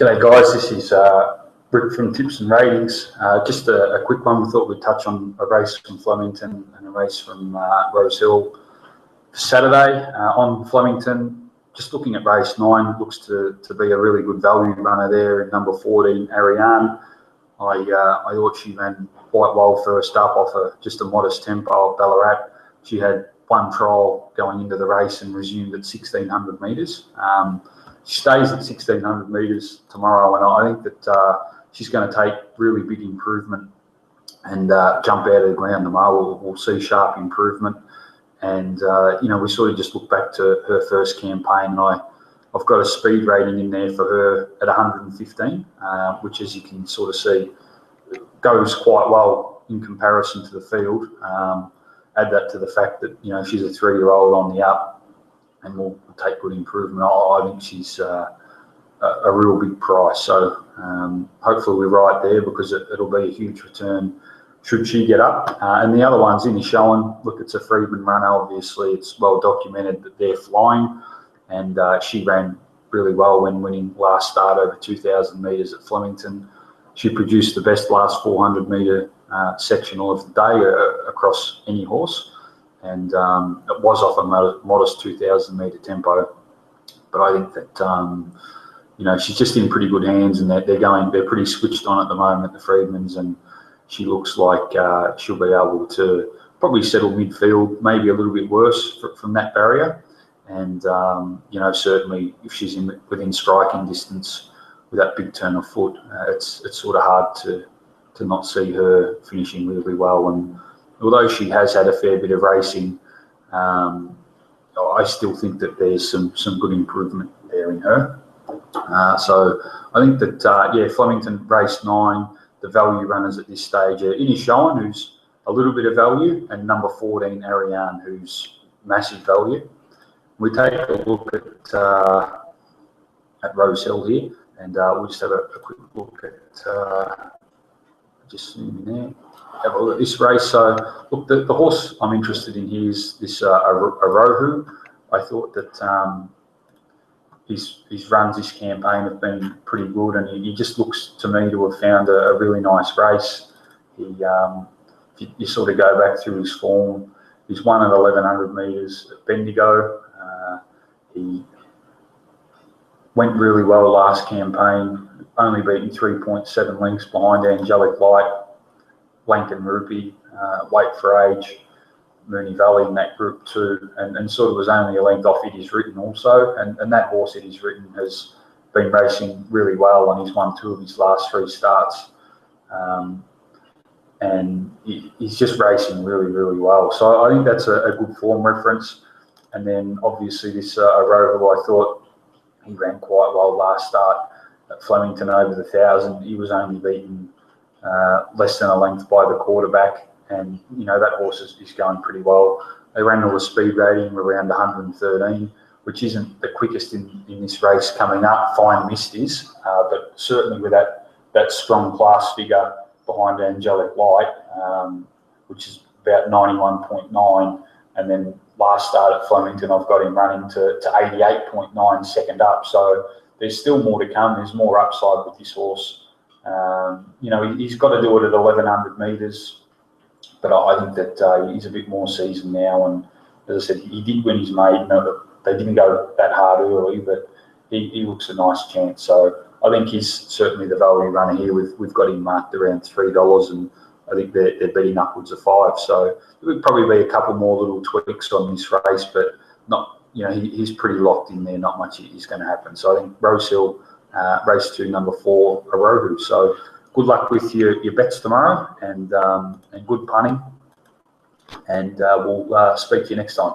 G'day guys, this is Rick from Tips and Ratings. Just a quick one. We thought we'd touch on a race from Flemington and a race from Rosehill for Saturday. On Flemington, just looking at race 9, looks to be a really good value runner there in number 14, Ariane. I thought she ran quite well first up off just a modest tempo at Ballarat. She had one trial going into the race and resumed at 1,600 metres. She stays at 1,600 metres tomorrow, and I think that she's going to take really big improvement and jump out of the ground tomorrow. We'll see sharp improvement. And, we sort of just look back to her first campaign, and I've got a speed rating in there for her at 115, which, as you can sort of see, goes quite well in comparison to the field. Add that to the fact that, she's a 3-year-old on the up, and will take good improvement. I think she's a real big price. So hopefully we're right there, because it'll be a huge return should she get up. And the other one's in showing. Look, it's a Freedman runner. Obviously, it's well documented that they're flying, and she ran really well when winning last start over 2,000 metres at Flemington. She produced the best last 400 metre sectional of the day across any horse. And it was off a modest 2,000 metre tempo, but I think that she's just in pretty good hands, and they're pretty switched on at the moment, the Freedmans, and she looks like she'll be able to probably settle midfield, maybe a little bit worse from that barrier. And certainly if she's within striking distance with that big turn of foot, it's sort of hard to not see her finishing really well. And although she has had a fair bit of racing, I still think that there's some good improvement there in her. So I think that, Flemington race 9, the value runners at this stage are Inishowen, who's a little bit of value, and number 14, Ariane, who's massive value. We take a look at Rosehill here, and we'll just have a quick look at, just zoom in there. Have a look at this race. So, look, the horse I'm interested in here is this Arohu. I thought that his runs this campaign have been pretty good, and he just looks to me to have found a really nice race. If you sort of go back through his form, he's won at 1,100 metres at Bendigo. He went really well last campaign, only beaten 3.7 lengths behind Angelic Light, Lankan Rupee, Wait for Age, Moonee Valley in that group too, and sort of was only a length off It Is Written also. And that horse, It Is Written, has been racing really well, and he's won 2 of his last 3 starts. And he's just racing really, really well. So I think that's a good form reference. And then obviously this Arohu, I thought he ran quite well last start at Flemington over the 1,000. He was only beaten less than a length by the quarterback, and that horse is going pretty well. They ran all the speed rating around 113, which isn't the quickest in this race coming up. Fine Mist is, but certainly with that strong class figure behind Angelic Light, which is about 91.9, and then last start at Flemington I've got him running to 88.9 second up. So there's still more to come. There's more upside with this horse. He's got to do it at 1,100 metres, but I think that he's a bit more seasoned now. And as I said, he did win his maiden. They didn't go that hard early, but he looks a nice chance. So I think he's certainly the value runner here. We've got him marked around $3, and I think they're beating upwards of 5. So there would probably be a couple more little tweaks on this race, but not. He's pretty locked in there. Not much is going to happen. So I think Rosehill. Race 2, number 4, Arohu. So good luck with your bets tomorrow, and good punting. And we'll speak to you next time.